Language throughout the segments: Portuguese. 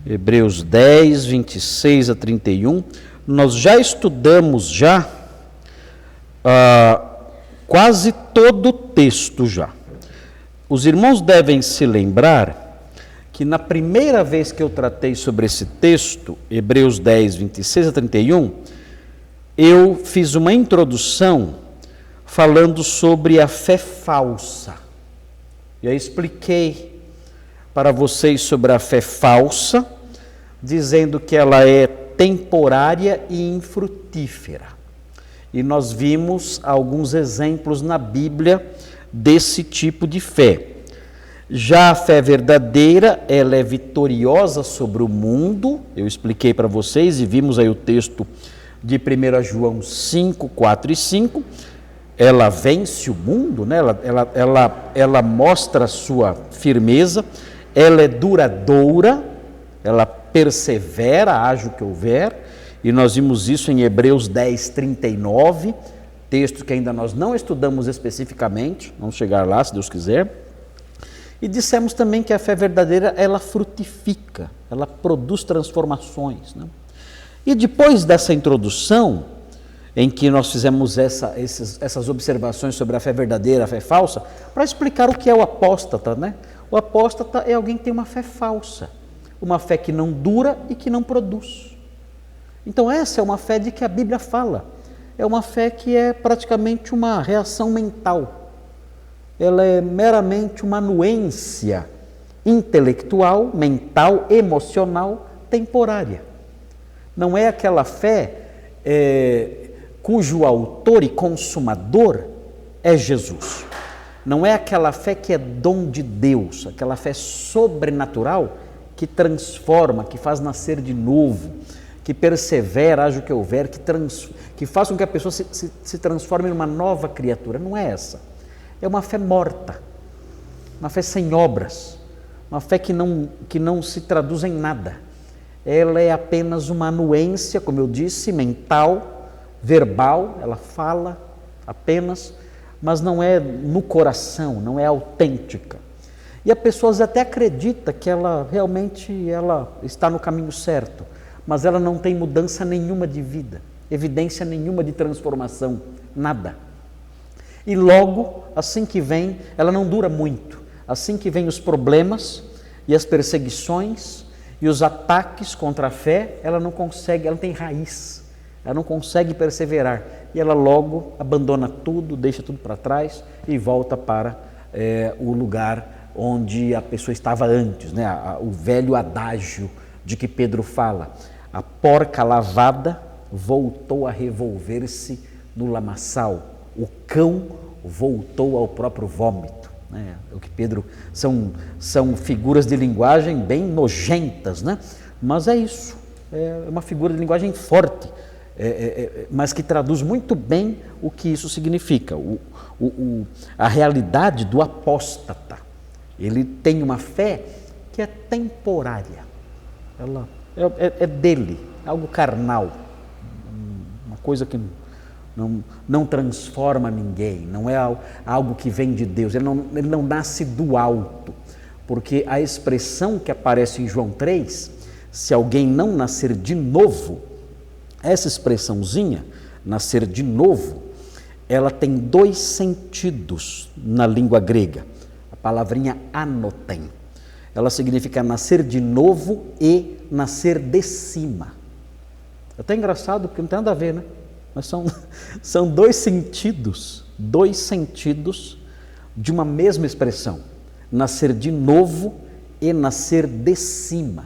Hebreus 10, 26 a 31. Nós já estudamos quase todo o texto já. Os irmãos devem se lembrar que na primeira vez que eu tratei sobre esse texto, Hebreus 10, 26 a 31, eu fiz uma introdução falando sobre a fé falsa. E aí expliquei para vocês sobre a fé falsa, dizendo que ela é temporária e infrutífera. E nós vimos alguns exemplos na Bíblia desse tipo de fé. Já a fé verdadeira, ela é vitoriosa sobre o mundo. Eu expliquei para vocês e vimos aí o texto de 1 João 5, 4 e 5. Ela vence o mundo, né? Ela mostra a sua firmeza, ela é duradoura, ela persevera, haja o que houver, e nós vimos isso em Hebreus 10, 39, texto que ainda nós não estudamos especificamente, vamos chegar lá se Deus quiser. E dissemos também que a fé verdadeira, ela frutifica, ela produz transformações, né? E depois dessa introdução, em que nós fizemos essas observações sobre a fé verdadeira, a fé falsa, para explicar o que é o apóstata, né? O apóstata é alguém que tem uma fé falsa, uma fé que não dura e que não produz. Então essa é uma fé de que a Bíblia fala, é uma fé que é praticamente uma reação mental, ela é meramente uma anuência intelectual, mental, emocional, temporária. Não é aquela fé cujo autor e consumador é Jesus. Não é aquela fé que é dom de Deus, aquela fé sobrenatural que transforma, que faz nascer de novo, que persevera, haja o que houver, que faz com que a pessoa se transforme numa nova criatura. Não é essa. É uma fé morta, uma fé sem obras, uma fé que não se traduz em nada. Ela é apenas uma anuência, como eu disse, mental, verbal, ela fala apenas, mas não é no coração, não é autêntica. E a pessoa até acredita que ela realmente está no caminho certo, mas ela não tem mudança nenhuma de vida, evidência nenhuma de transformação, nada. E logo, assim que vem, ela não dura muito, assim que vem os problemas e as perseguições e os ataques contra a fé, ela não consegue, ela não tem raiz, ela não consegue perseverar, e ela logo abandona tudo, deixa tudo para trás e volta para o lugar onde a pessoa estava antes, né? O velho adágio de que Pedro fala, a porca lavada voltou a revolver-se no lamaçal, o cão voltou ao próprio vômito, né? O que Pedro são figuras de linguagem bem nojentas, né? Mas é isso, é uma figura de linguagem forte, mas que traduz muito bem o que isso significa, a realidade do apóstata. Ele tem uma fé que é temporária, ela é dele, algo carnal, uma coisa que não transforma ninguém, não é algo que vem de Deus, ele não nasce do alto, porque a expressão que aparece em João 3, se alguém não nascer de novo, essa expressãozinha, nascer de novo, ela tem dois sentidos na língua grega. A palavrinha anotem, ela significa nascer de novo e nascer de cima. É até engraçado porque não tem nada a ver, né? Mas são dois sentidos de uma mesma expressão, nascer de novo e nascer de cima.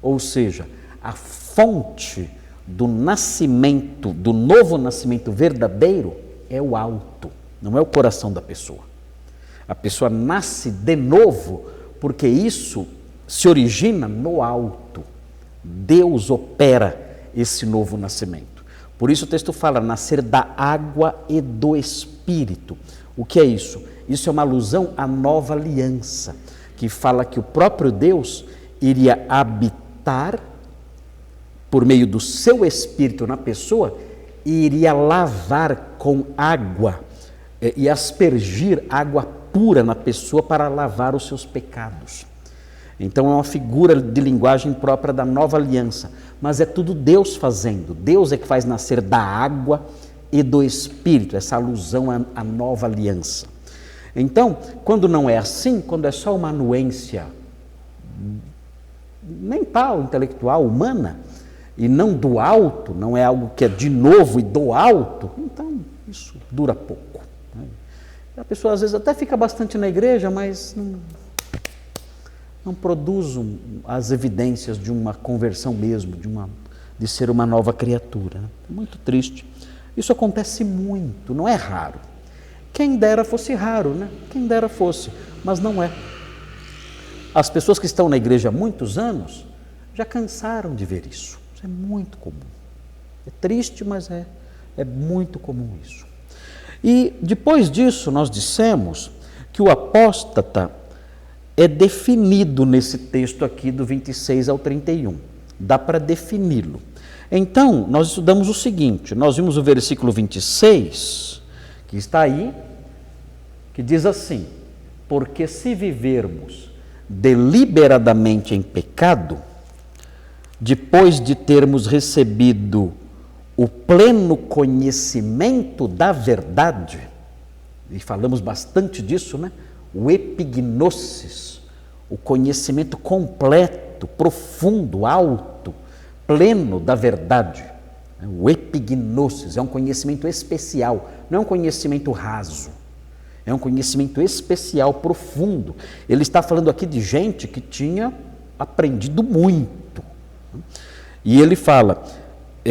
Ou seja, a fonte do nascimento, do novo nascimento verdadeiro é o alto, não é o coração da pessoa. A pessoa nasce de novo porque isso se origina no alto. Deus opera esse novo nascimento. Por isso o texto fala, nascer da água e do Espírito. O que é isso? Isso é uma alusão à nova aliança, que fala que o próprio Deus iria habitar por meio do seu Espírito na pessoa e iria lavar com água e aspergir água pura na pessoa para lavar os seus pecados. Então é uma figura de linguagem própria da nova aliança, mas é tudo Deus fazendo. Deus é que faz nascer da água e do Espírito, essa alusão à nova aliança. Então, quando não é assim, quando é só uma anuência mental, intelectual, humana, e não do alto, não é algo que é de novo e do alto, então isso dura pouco. A pessoa às vezes até fica bastante na igreja, mas não produz as evidências de uma conversão mesmo, de ser uma nova criatura. É muito triste. Isso acontece muito, não é raro. Quem dera fosse raro, né? Quem dera fosse, mas não é. As pessoas que estão na igreja há muitos anos já cansaram de ver isso. Isso é muito comum. É triste, mas é muito comum isso. E depois disso nós dissemos que o apóstata é definido nesse texto aqui do 26 ao 31. Dá para defini-lo. Então, nós estudamos o seguinte, nós vimos o versículo 26, que está aí, que diz assim: porque se vivermos deliberadamente em pecado, depois de termos recebido o pleno conhecimento da verdade, e falamos bastante disso, né? O epignosis, o conhecimento completo, profundo, alto, pleno da verdade. O epignosis é um conhecimento especial, não é um conhecimento raso, é um conhecimento especial, profundo. Ele está falando aqui de gente que tinha aprendido muito. E ele fala,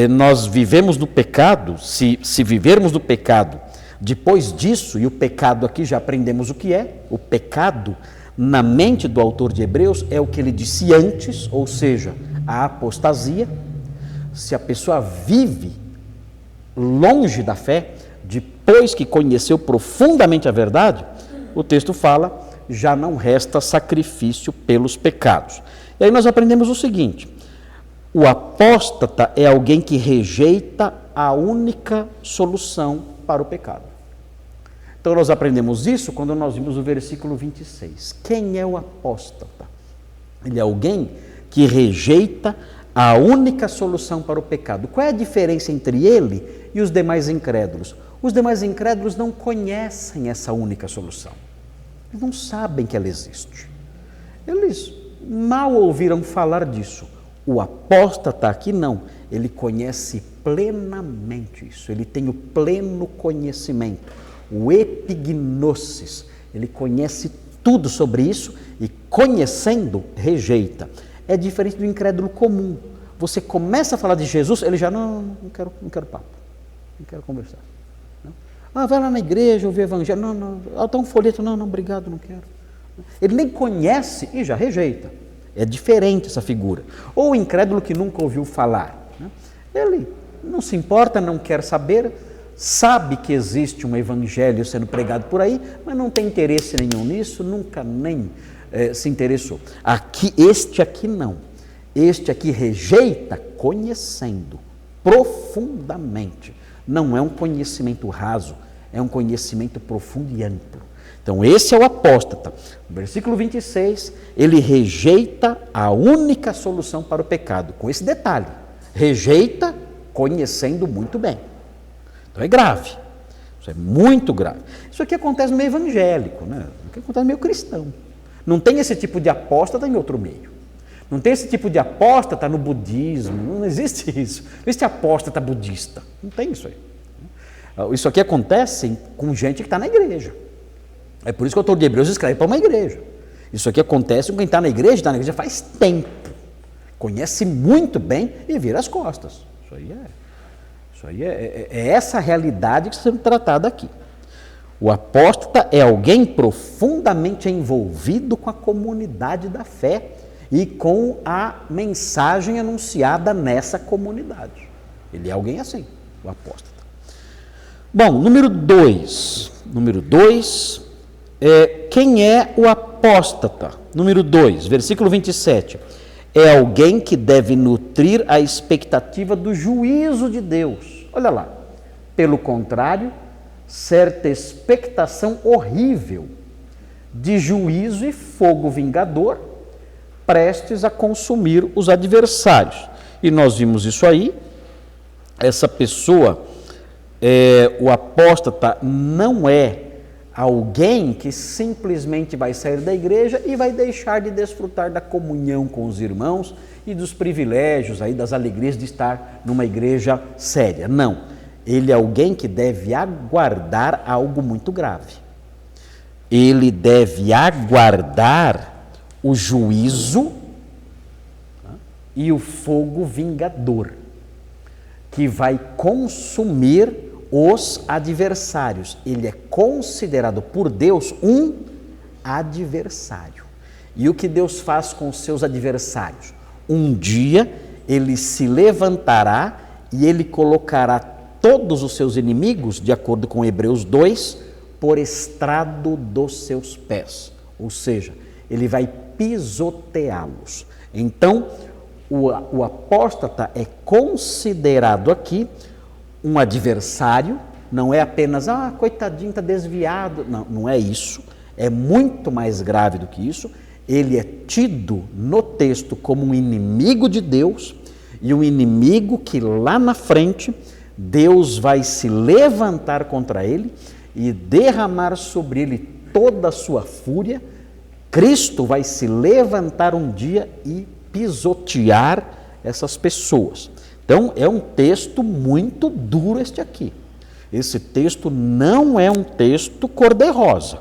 nós vivemos do pecado, se vivermos do pecado, depois disso, e o pecado aqui já aprendemos o que é, o pecado na mente do autor de Hebreus é o que ele disse antes, ou seja, a apostasia. Se a pessoa vive longe da fé, depois que conheceu profundamente a verdade, o texto fala, já não resta sacrifício pelos pecados. E aí nós aprendemos o seguinte: o apóstata é alguém que rejeita a única solução para o pecado. Então nós aprendemos isso quando nós vimos o versículo 26. Quem é o apóstata? Ele é alguém que rejeita a única solução para o pecado. Qual é a diferença entre ele e os demais incrédulos? Os demais incrédulos não conhecem essa única solução. Eles não sabem que ela existe. Eles mal ouviram falar disso. O apóstata aqui não. Ele conhece plenamente isso. Ele tem o pleno conhecimento. O epignosis. Ele conhece tudo sobre isso e, conhecendo, rejeita. É diferente do incrédulo comum. Você começa a falar de Jesus, ele já não quero papo, não quero conversar. Não. Vai lá na igreja, ouvir o evangelho, dá um folheto, não, obrigado, não quero. Ele nem conhece e já rejeita. É diferente essa figura. Ou o incrédulo que nunca ouviu falar. Né? Ele não se importa, não quer saber, sabe que existe um evangelho sendo pregado por aí, mas não tem interesse nenhum nisso, nunca nem se interessou. Este aqui não. Este aqui rejeita conhecendo profundamente. Não é um conhecimento raso, é um conhecimento profundo e amplo. Então esse é o apóstata. No versículo 26, ele rejeita a única solução para o pecado, com esse detalhe. Rejeita conhecendo muito bem. Então é grave. Isso é muito grave. Isso aqui acontece no meio evangélico, né? Isso aqui acontece no meio cristão. Não tem esse tipo de apóstata em outro meio. Não tem esse tipo de apóstata no budismo. Não existe isso. Não existe apóstata budista. Não tem isso aí. Isso aqui acontece com gente que está na igreja. É por isso que o autor de Hebreus escreve para uma igreja. Isso aqui acontece com quem está na igreja faz tempo. Conhece muito bem e vira as costas. Isso aí é essa realidade que está sendo tratada aqui. O apóstata é alguém profundamente envolvido com a comunidade da fé e com a mensagem anunciada nessa comunidade. Ele é alguém assim, o apóstata. Bom, número 2. Quem é o apóstata? Número 2, versículo 27. É alguém que deve nutrir a expectativa do juízo de Deus. Olha lá. Pelo contrário, certa expectação horrível de juízo e fogo vingador prestes a consumir os adversários. E nós vimos isso aí. Essa pessoa, o apóstata, não é alguém que simplesmente vai sair da igreja e vai deixar de desfrutar da comunhão com os irmãos e dos privilégios, aí, das alegrias de estar numa igreja séria. Não, ele é alguém que deve aguardar algo muito grave. Ele deve aguardar o juízo e o fogo vingador, que vai consumir os adversários. Ele é considerado por Deus um adversário. E o que Deus faz com os seus adversários? Um dia ele se levantará e ele colocará todos os seus inimigos, de acordo com Hebreus 2, por estrado dos seus pés. Ou seja, ele vai pisoteá-los. Então, o apóstata é considerado aqui um adversário, não é apenas, coitadinho, está desviado. Não, não é isso. É muito mais grave do que isso. Ele é tido no texto como um inimigo de Deus e um inimigo que lá na frente Deus vai se levantar contra ele e derramar sobre ele toda a sua fúria. Cristo vai se levantar um dia e pisotear essas pessoas. Então, é um texto muito duro este aqui. Esse texto não é um texto cor-de-rosa.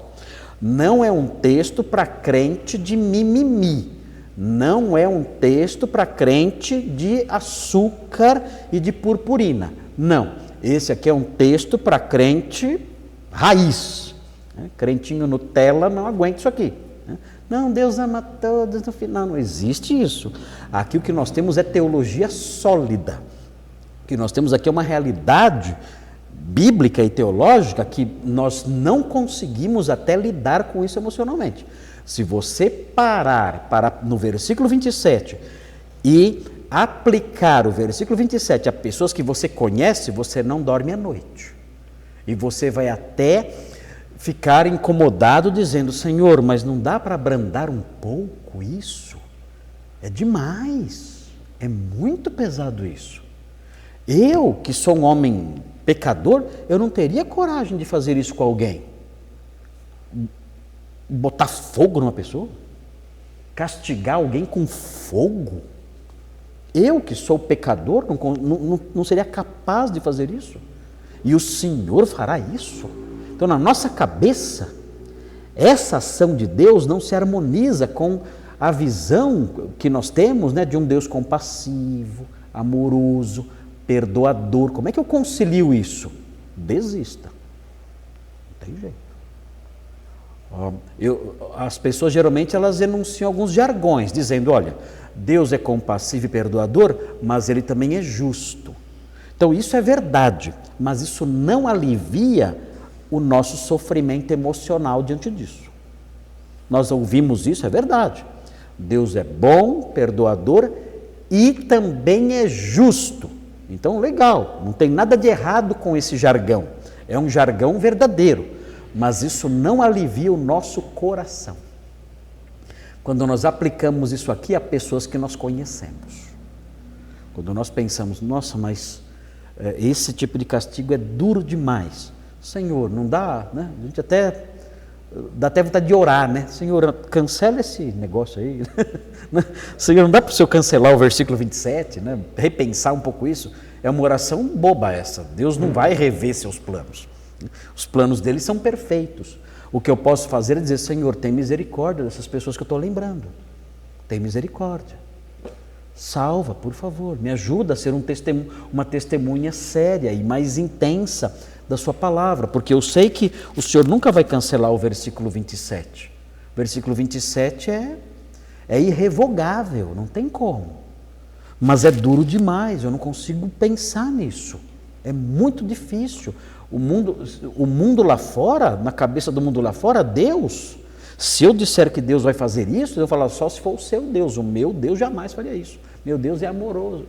Não é um texto para crente de mimimi. Não é um texto para crente de açúcar e de purpurina. Não. Esse aqui é um texto para crente raiz. Crentinho Nutella não aguenta isso aqui. Não, Deus ama todos no final. Não existe isso. Aqui o que nós temos é teologia sólida. O que nós temos aqui é uma realidade bíblica e teológica que nós não conseguimos até lidar com isso emocionalmente. Se você parar no versículo 27 e aplicar o versículo 27 a pessoas que você conhece, você não dorme à noite. E você vai até ficar incomodado dizendo, Senhor, mas não dá para abrandar um pouco isso? É demais, é muito pesado isso. Eu, que sou um homem pecador, eu não teria coragem de fazer isso com alguém. Botar fogo numa pessoa? Castigar alguém com fogo? Eu, que sou pecador, não seria capaz de fazer isso? E o Senhor fará isso? Então, na nossa cabeça, essa ação de Deus não se harmoniza com a visão que nós temos, né, de um Deus compassivo, amoroso, perdoador. Como é que eu concilio isso? Desista. Não tem jeito. As pessoas geralmente elas enunciam alguns jargões, dizendo, olha, Deus é compassivo e perdoador, mas Ele também é justo. Então, isso é verdade, mas isso não alivia o nosso sofrimento emocional diante disso. Nós ouvimos isso, é verdade. Deus é bom, perdoador e também é justo. Então, legal, não tem nada de errado com esse jargão. É um jargão verdadeiro, mas isso não alivia o nosso coração. Quando nós aplicamos isso aqui a pessoas que nós conhecemos. Quando nós pensamos, nossa, mas esse tipo de castigo é duro demais. Senhor, não dá, né? A gente dá até vontade de orar, né? Senhor, cancela esse negócio aí. Senhor, não dá para o Senhor cancelar o versículo 27, né? Repensar um pouco isso. É uma oração boba essa. Deus não vai rever seus planos. Os planos dele são perfeitos. O que eu posso fazer é dizer, Senhor, tem misericórdia dessas pessoas que eu estou lembrando. Tem misericórdia. Salva, por favor. Me ajuda a ser uma testemunha séria e mais intensa da sua palavra, porque eu sei que o Senhor nunca vai cancelar o versículo 27. O versículo 27 é irrevogável, não tem como. Mas é duro demais, eu não consigo pensar nisso. É muito difícil. O mundo lá fora, na cabeça do mundo lá fora, Deus, se eu disser que Deus vai fazer isso, eu vou falar só se for o seu Deus. O meu Deus jamais faria isso. Meu Deus é amoroso.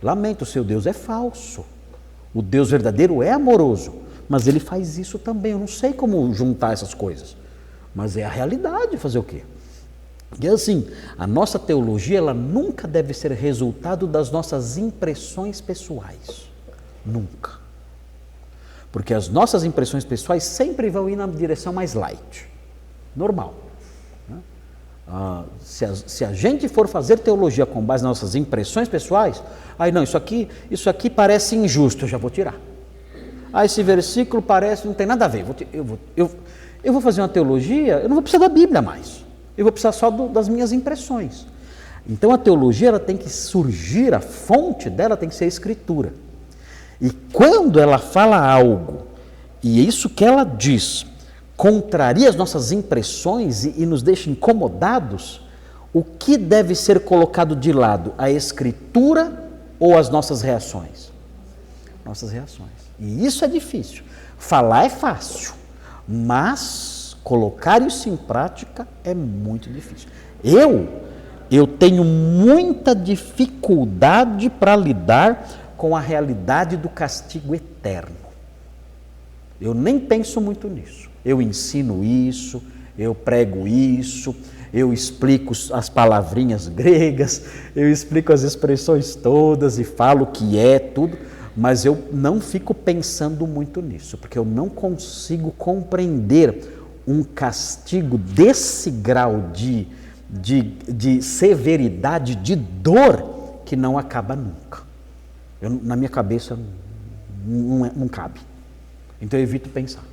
Lamento, o seu Deus é falso. O Deus verdadeiro é amoroso, mas ele faz isso também. Eu não sei como juntar essas coisas, mas é a realidade. Fazer o quê? E assim, a nossa teologia, ela nunca deve ser resultado das nossas impressões pessoais. Nunca. Porque as nossas impressões pessoais sempre vão ir na direção mais light. Normal. Se a gente for fazer teologia com base nas nossas impressões pessoais, aí não, isso aqui parece injusto, eu já vou tirar. Esse versículo parece, não tem nada a ver, eu vou fazer uma teologia, eu não vou precisar da Bíblia mais. Eu vou precisar só das minhas impressões. Então a teologia, ela tem que surgir, a fonte dela tem que ser a Escritura. E quando ela fala algo, e é isso que ela diz, contraria as nossas impressões e nos deixa incomodados, o que deve ser colocado de lado? A Escritura ou as nossas reações? Nossas reações. E isso é difícil. Falar é fácil, mas colocar isso em prática é muito difícil. Eu tenho muita dificuldade para lidar com a realidade do castigo eterno. Eu nem penso muito nisso. Eu ensino isso, eu prego isso, eu explico as palavrinhas gregas, eu explico as expressões todas e falo o que é tudo, mas eu não fico pensando muito nisso, porque eu não consigo compreender um castigo desse grau de severidade, de dor, que não acaba nunca. Na minha cabeça não cabe. Então eu evito pensar.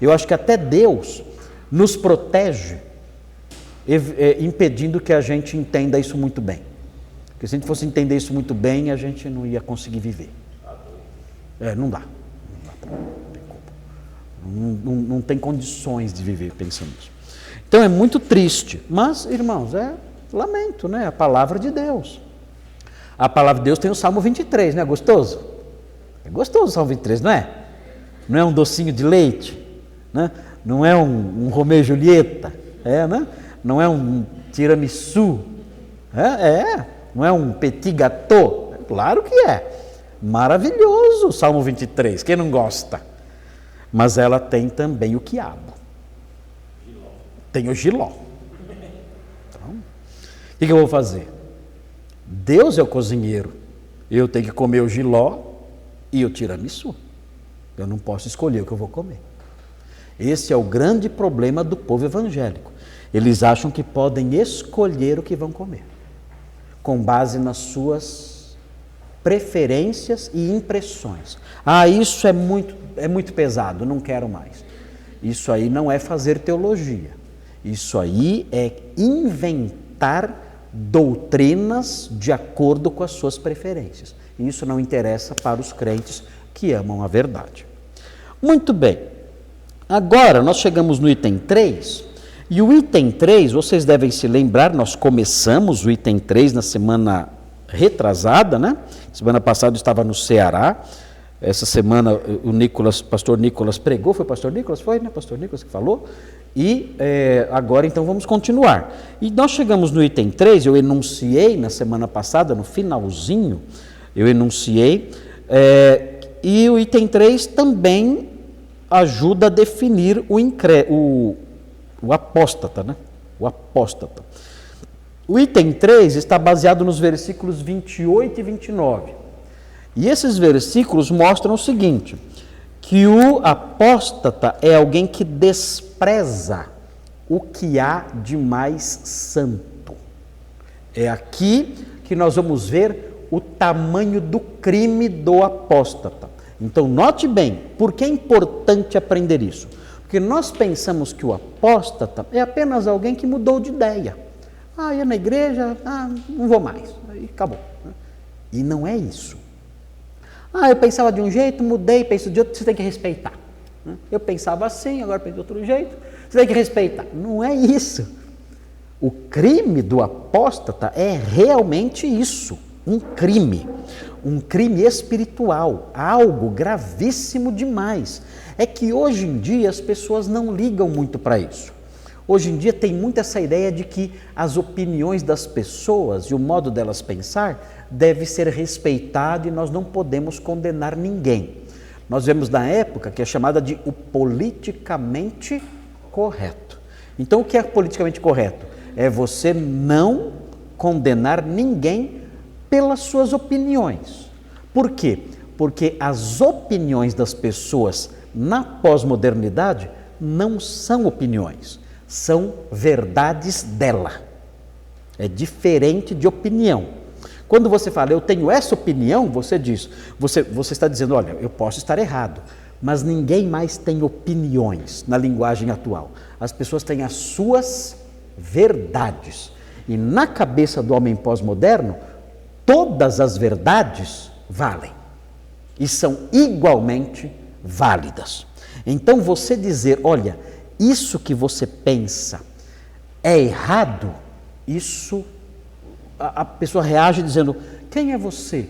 Eu acho que até Deus nos protege, impedindo que a gente entenda isso muito bem. Porque se a gente fosse entender isso muito bem, a gente não ia conseguir viver. Não dá. Não tem condições de viver pensando isso. Então é muito triste, mas, irmãos, lamento, né? A palavra de Deus. A palavra de Deus tem o Salmo 23, não é gostoso? É gostoso o Salmo 23, não é? Não é um docinho de leite, né? Não é um Romeu e Julieta, né? Não é um tiramisu, não é um petit gâteau, claro que é. Maravilhoso o Salmo 23, quem não gosta? Mas ela tem também o quiabo. Tem o jiló. Então, o que eu vou fazer? Deus é o cozinheiro. Eu tenho que comer o jiló e o tiramisu. Eu não posso escolher o que eu vou comer. Esse é o grande problema do povo evangélico. Eles acham que podem escolher o que vão comer, com base nas suas preferências e impressões. Isso é muito pesado, não quero mais. Isso aí não é fazer teologia. Isso aí é inventar doutrinas de acordo com as suas preferências. E isso não interessa para os crentes que amam a verdade. Muito bem. Agora nós chegamos no item 3. E o item 3, vocês devem se lembrar, nós começamos o item 3 na semana retrasada, né? Semana passada eu estava no Ceará. Essa semana o pastor Nicolas pregou, foi o pastor Nicolas? Foi, né? Pastor Nicolas que falou. E agora então vamos continuar. E nós chegamos no item 3, eu enunciei na semana passada, no finalzinho, eu enunciei, e o item 3 também ajuda a definir o apóstata, né? O apóstata. O item 3 está baseado nos versículos 28 e 29. E esses versículos mostram o seguinte, que o apóstata é alguém que despreza o que há de mais santo. É aqui que nós vamos ver o tamanho do crime do apóstata. Então, note bem, por que é importante aprender isso? Porque nós pensamos que o apóstata é apenas alguém que mudou de ideia. Ia na igreja, não vou mais, aí acabou. E não é isso. Eu pensava de um jeito, mudei, penso de outro, você tem que respeitar. Eu pensava assim, agora penso de outro jeito, você tem que respeitar. Não é isso. O crime do apóstata é realmente isso, um crime espiritual, algo gravíssimo demais. É que hoje em dia as pessoas não ligam muito para isso. Hoje em dia tem muito essa ideia de que as opiniões das pessoas e o modo delas pensar deve ser respeitado e nós não podemos condenar ninguém. Nós vemos na época que é chamada de o politicamente correto. Então, o que é politicamente correto? É você não condenar ninguém pelas suas opiniões. Por quê? Porque as opiniões das pessoas na pós-modernidade não são opiniões, são verdades dela. É diferente de opinião. Quando você fala, eu tenho essa opinião, você diz, você está dizendo, olha, eu posso estar errado, mas ninguém mais tem opiniões na linguagem atual. As pessoas têm as suas verdades. E na cabeça do homem pós-moderno, todas as verdades valem e são igualmente válidas. Então você dizer, olha, isso que você pensa é errado, isso a pessoa reage dizendo, quem é você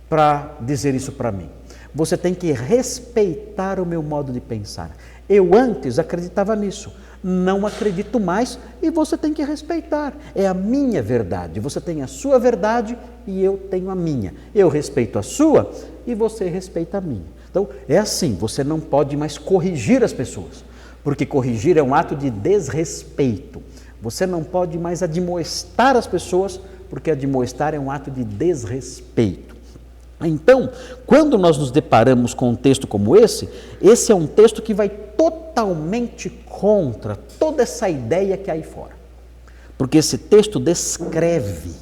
para dizer isso para mim? Você tem que respeitar o meu modo de pensar. Eu antes acreditava nisso, não acredito mais e você tem que respeitar. É a minha verdade, você tem a sua verdade e eu tenho a minha. Eu respeito a sua e você respeita a minha. Então é assim, você não pode mais corrigir as pessoas, porque corrigir é um ato de desrespeito. Você não pode mais admoestar as pessoas, porque admoestar é um ato de desrespeito. Então, quando nós nos deparamos com um texto como esse é um texto que vai totalmente contra toda essa ideia que há aí fora. Porque esse texto descreve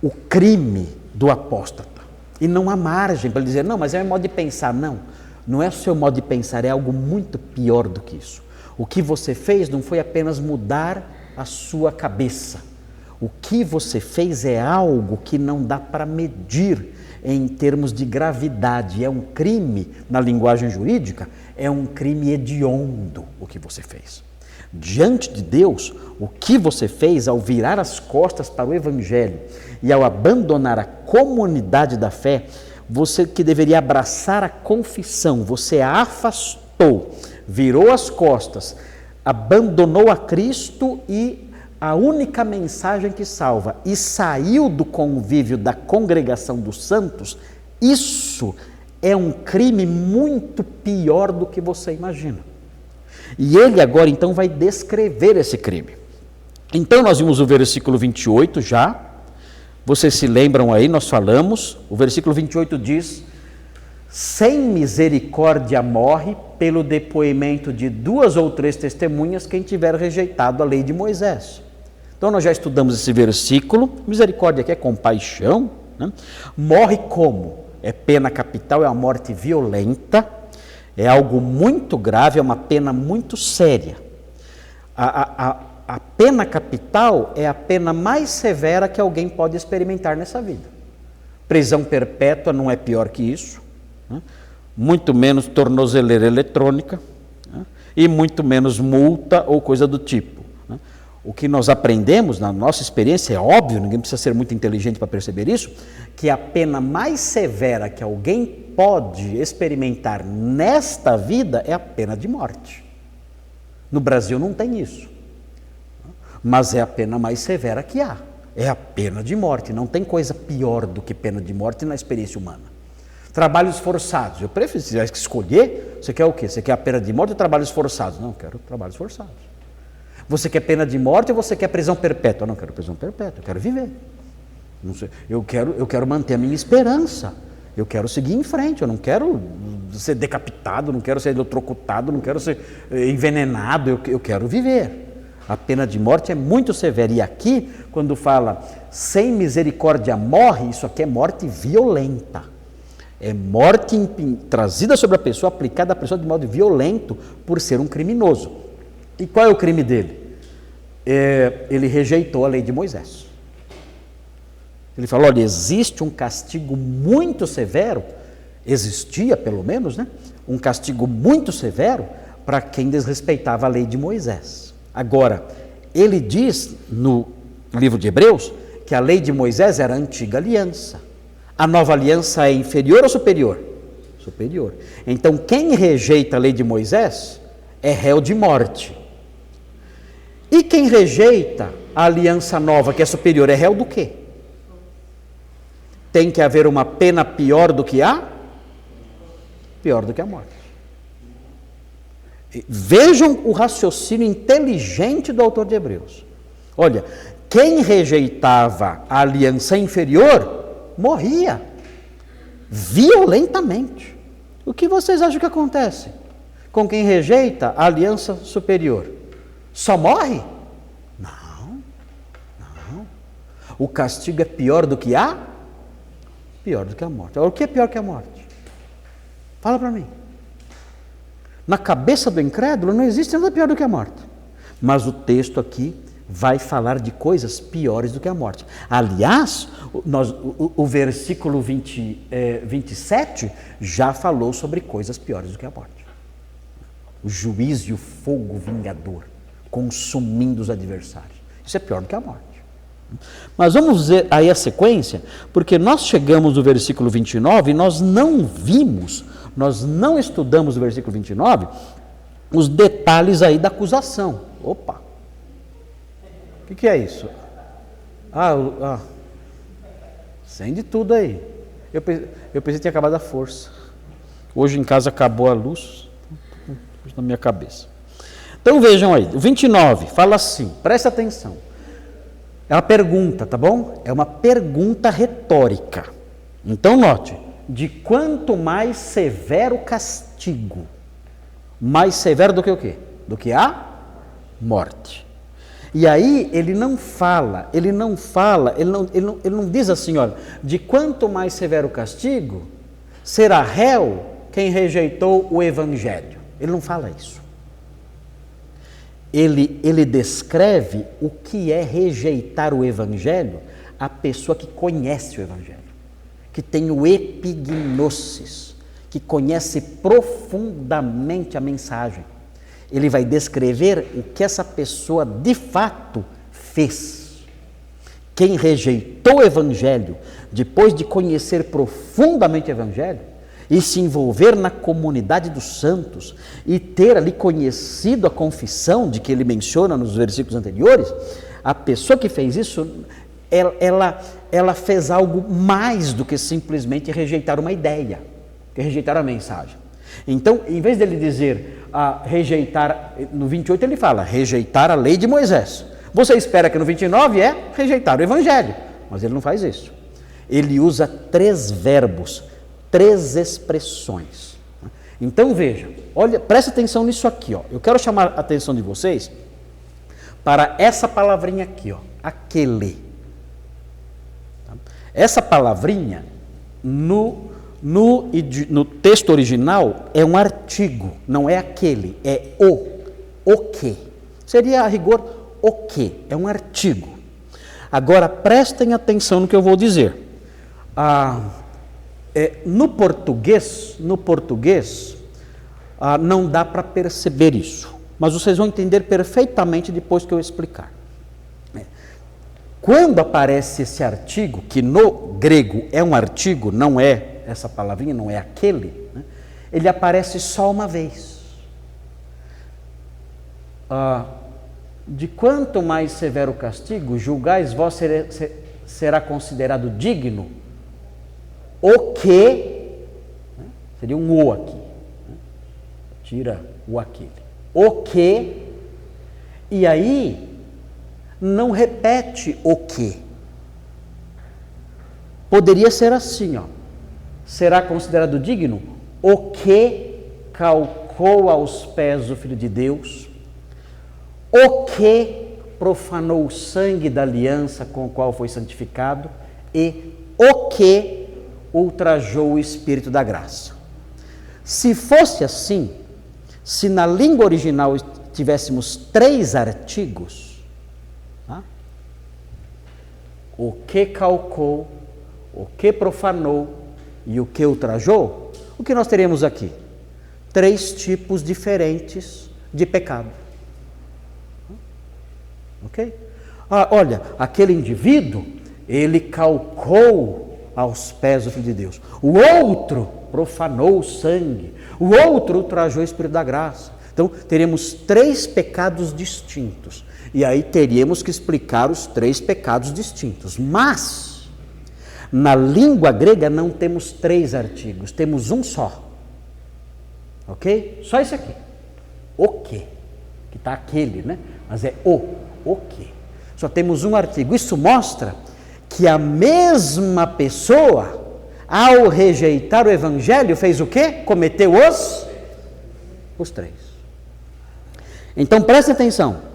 o crime do apóstata. E não há margem para ele dizer, não, mas é o meu modo de pensar. Não, não é o seu modo de pensar, é algo muito pior do que isso. O que você fez não foi apenas mudar a sua cabeça. O que você fez é algo que não dá para medir em termos de gravidade. É um crime, na linguagem jurídica, é um crime hediondo o que você fez. Diante de Deus, o que você fez ao virar as costas para o Evangelho e ao abandonar a comunidade da fé, você que deveria abraçar a confissão, você a afastou, virou as costas, abandonou a Cristo e a única mensagem que salva e saiu do convívio da congregação dos santos, isso é um crime muito pior do que você imagina. E ele agora então vai descrever esse crime. Então nós vimos o versículo 28 já, vocês se lembram aí, nós falamos, o versículo 28 diz, sem misericórdia morre pelo depoimento de 2 ou 3 testemunhas quem tiver rejeitado a lei de Moisés. Então nós já estudamos esse versículo, misericórdia aqui é compaixão, né? Morre como? É pena capital, é uma morte violenta, é algo muito grave, é uma pena muito séria. A pena capital é a pena mais severa que alguém pode experimentar nessa vida. Prisão perpétua não é pior que isso, né? Muito menos tornozeleira eletrônica, né? E muito menos multa ou coisa do tipo, né? O que nós aprendemos na nossa experiência, é óbvio, ninguém precisa ser muito inteligente para perceber isso, que a pena mais severa que alguém pode experimentar nesta vida é a pena de morte. No Brasil não tem isso, mas é a pena mais severa que há, é a pena de morte, não tem coisa pior do que pena de morte na experiência humana. Trabalhos forçados, eu prefiro, se tiver que escolher, você quer o quê? Você quer a pena de morte ou trabalhos forçados? Não, eu quero trabalhos forçados. Você quer pena de morte ou você quer prisão perpétua? Não, eu quero prisão perpétua, eu quero viver. Não sei, eu quero manter a minha esperança, eu quero seguir em frente, eu não quero ser decapitado, não quero ser eletrocutado, não quero ser envenenado, eu quero viver. A pena de morte é muito severa. E aqui, quando fala sem misericórdia morre, isso aqui é morte violenta. É morte trazida sobre a pessoa, aplicada à pessoa de modo violento por ser um criminoso. E qual é o crime dele? Ele rejeitou a lei de Moisés. Ele falou, olha, existe um castigo muito severo, existia pelo menos, né? Um castigo muito severo para quem desrespeitava a lei de Moisés. Agora, ele diz no livro de Hebreus que a lei de Moisés era a antiga aliança. A nova aliança é inferior ou superior? Superior. Então, quem rejeita a lei de Moisés é réu de morte. E quem rejeita a aliança nova, que é superior, é réu do quê? Tem que haver uma pena pior do que a? Pior do que a morte. Vejam o raciocínio inteligente do autor de Hebreus. Olha, quem rejeitava a aliança inferior, morria violentamente. O que vocês acham que acontece com quem rejeita a aliança superior? Só morre? Não. O castigo é pior do que a morte. O que é pior que a morte? Fala para mim. Na cabeça do incrédulo não existe nada pior do que a morte. Mas o texto aqui vai falar de coisas piores do que a morte. Aliás, o versículo 27 já falou sobre coisas piores do que a morte. O juízo e o fogo vingador, consumindo os adversários. Isso é pior do que a morte. Mas vamos ver aí a sequência, porque nós chegamos no versículo 29 e nós não estudamos o versículo 29, os detalhes aí da acusação. Opa! O que é isso? Acende tudo aí. Eu pensei que tinha acabado a força. Hoje em casa acabou a luz na minha cabeça. Então vejam aí, o 29 fala assim, presta atenção. É uma pergunta, tá bom? É uma pergunta retórica. Então note, de quanto mais severo o castigo, mais severo do que o quê? Do que a morte. E aí ele não diz assim, olha, de quanto mais severo o castigo, será réu quem rejeitou o evangelho. Ele não fala isso. Ele descreve o que é rejeitar o evangelho a pessoa que conhece o evangelho, que tem o epignosis, que conhece profundamente a mensagem. Ele vai descrever o que essa pessoa de fato fez. Quem rejeitou o evangelho, depois de conhecer profundamente o evangelho, e se envolver na comunidade dos santos, e ter ali conhecido a confissão de que ele menciona nos versículos anteriores, a pessoa que fez isso, ela fez algo mais do que simplesmente rejeitar uma ideia, que rejeitar a mensagem. Então, em vez dele dizer rejeitar, no 28 ele fala, rejeitar a lei de Moisés. Você espera que no 29 é rejeitar o evangelho, mas ele não faz isso. Ele usa 3 verbos, 3 expressões. Então veja, olha, presta atenção nisso aqui, ó. Eu quero chamar a atenção de vocês para essa palavrinha aqui, ó, aquele. Essa palavrinha no texto original é um artigo, não é aquele, é o que. Seria a rigor o que, é um artigo. Agora prestem atenção no que eu vou dizer. No português, não dá para perceber isso, mas vocês vão entender perfeitamente depois que eu explicar. Quando aparece esse artigo, que no grego é um artigo, não é essa palavrinha, não é aquele, né? Ele aparece só uma vez. De quanto mais severo o castigo, julgais vós será considerado digno o que, né? Seria um o aqui, né? Tira o aquele, o que, e aí não repete o que. Poderia ser assim, ó. Será considerado digno o que calcou aos pés do Filho de Deus, o que profanou o sangue da aliança com o qual foi santificado e o que ultrajou o Espírito da graça. Se fosse assim, se na língua original tivéssemos 3 artigos, tá? O que calcou, o que profanou e o que ultrajou, o que nós teríamos aqui? 3 tipos diferentes de pecado. Ok? Olha, aquele indivíduo, ele calcou aos pés do Filho de Deus. O outro profanou o sangue. O outro ultrajou o Espírito da graça. Então, teríamos 3 pecados distintos. E aí teríamos que explicar os 3 pecados distintos. Mas, na língua grega não temos 3 artigos, temos um só. Ok? Só esse aqui. o quê? Que está aquele, né? Mas é o quê? Só temos um artigo. Isso mostra que a mesma pessoa, ao rejeitar o evangelho, fez o quê? Cometeu os três. Então preste atenção.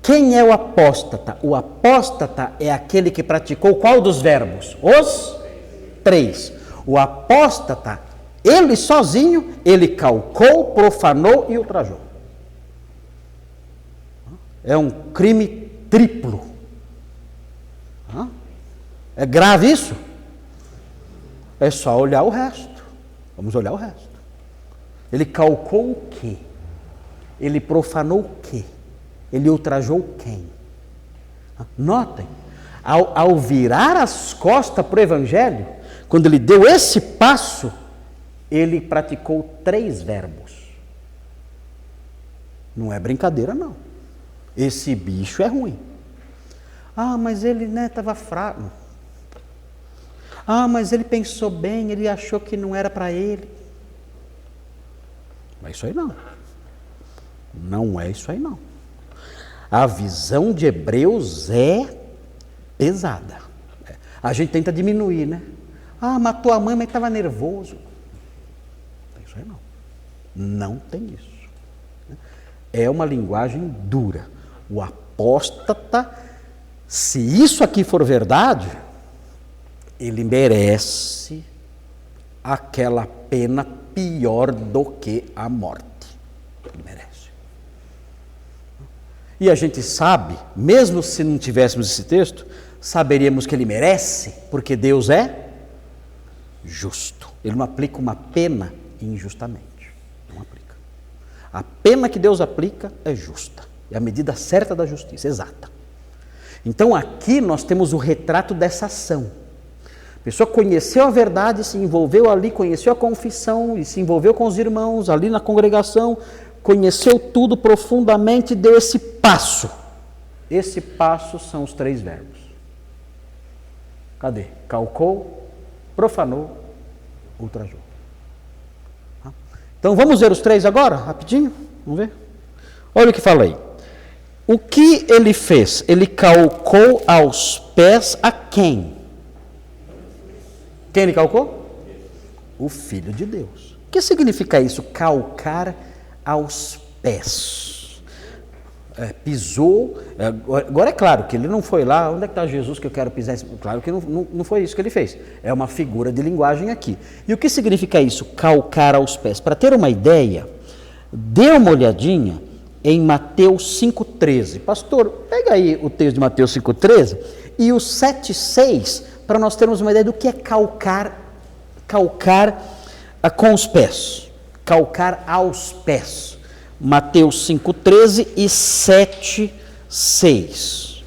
Quem é o apóstata? O apóstata é aquele que praticou qual dos verbos? Os três. O apóstata, ele sozinho, ele calcou, profanou e ultrajou. É um crime triplo. É grave isso? É só olhar o resto. Vamos olhar o resto. Ele calcou o quê? Ele profanou o quê? Ele ultrajou quem? Notem, ao virar as costas para o evangelho, quando ele deu esse passo, ele praticou 3 verbos. Não é brincadeira, não. Esse bicho é ruim. Mas ele estava fraco. Mas ele pensou bem, ele achou que não era para ele. Não é isso aí não. Não é isso aí não. A visão de Hebreus é pesada. A gente tenta diminuir, né? Matou a mãe, mas estava nervoso. Não tem isso aí não. Não tem isso. É uma linguagem dura. O apóstata, se isso aqui for verdade, ele merece aquela pena pior do que a morte. Ele merece. E a gente sabe, mesmo se não tivéssemos esse texto, saberíamos que ele merece, porque Deus é justo. Ele não aplica uma pena injustamente. Não aplica. A pena que Deus aplica é justa. É a medida certa da justiça, exata. Então aqui nós temos o retrato dessa ação. A pessoa conheceu a verdade, se envolveu ali, conheceu a confissão e se envolveu com os irmãos ali na congregação, conheceu tudo profundamente e deu esse passo. Esse passo são os 3 verbos. Cadê? Calcou, profanou, ultrajou. Então vamos ver os 3 agora, rapidinho? Vamos ver? Olha o que falei. O que ele fez? Ele calcou aos pés a quem? Quem ele calcou? O Filho de Deus. O que significa isso? Calcar aos pés. Pisou. Agora é claro que ele não foi lá. Onde é que está Jesus que eu quero pisar? Claro que não foi isso que ele fez. É uma figura de linguagem aqui. E o que significa isso? Calcar aos pés. Para ter uma ideia, dê uma olhadinha em Mateus 5,13. Pastor, pega aí o texto de Mateus 5,13 e o 7,6 para nós termos uma ideia do que é calcar com os pés. Calcar aos pés. Mateus 5,13 e 7,6.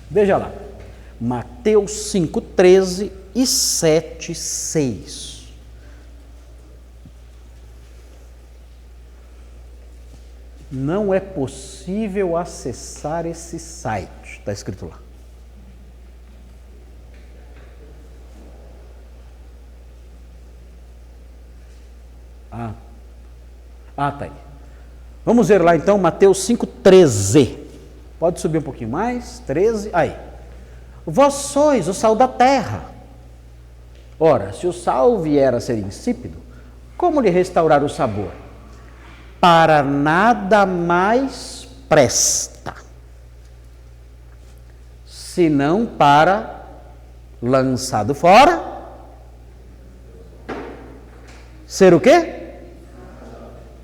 Veja lá. Mateus 5,13 e 7,6. Não é possível acessar esse site. Está escrito lá. Tá aí. Vamos ver lá então Mateus 5,13. Pode subir um pouquinho mais. 13. Aí. Vós sois o sal da terra. Ora, se o sal vier a ser insípido, como lhe restaurar o sabor? Para nada mais presta, senão para, lançado fora, ser o quê?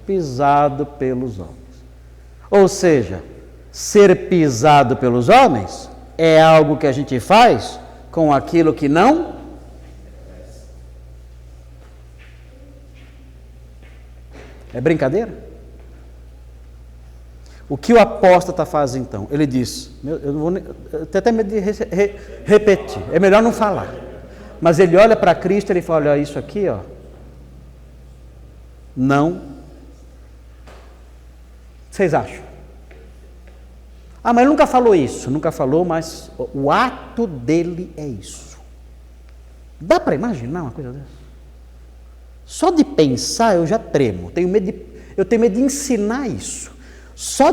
Pisado pelos homens. Ou seja, ser pisado pelos homens é algo que a gente faz com aquilo que não é brincadeira? O que o apóstata faz então? Ele diz, eu não vou nem, eu tenho até medo de repetir, é melhor não falar. Mas ele olha para Cristo e ele fala, olha isso aqui, ó, não. Vocês acham? Mas ele nunca falou isso, nunca falou, mas o ato dele é isso. Dá para imaginar uma coisa dessa? Só de pensar eu já tremo, eu tenho medo de ensinar isso. Só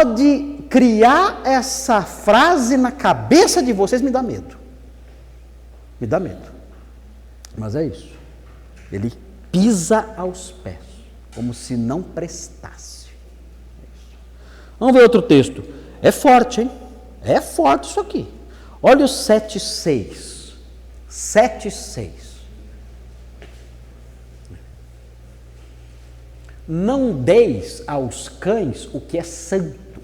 de criar essa frase na cabeça de vocês me dá medo. Me dá medo. Mas é isso. Ele pisa aos pés, como se não prestasse. Vamos ver outro texto. É forte, hein? É forte isso aqui. Olha o 7,6. 7,6. Não deis aos cães o que é santo,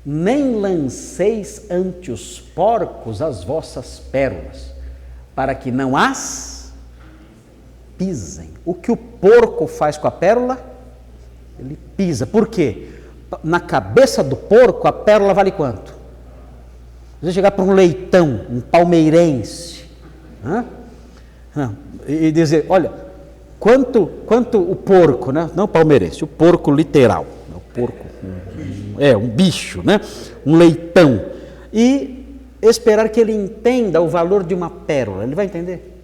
nem lanceis ante os porcos as vossas pérolas, para que não as pisem. O que o porco faz com a pérola? Ele pisa. Por quê? Na cabeça do porco, a pérola vale quanto? Você chegar para um leitão, um palmeirense, e dizer, olha, quanto o porco, né? Não o palmeirense, o porco literal, o porco, um bicho, né? Um leitão, e esperar que ele entenda o valor de uma pérola, ele vai entender?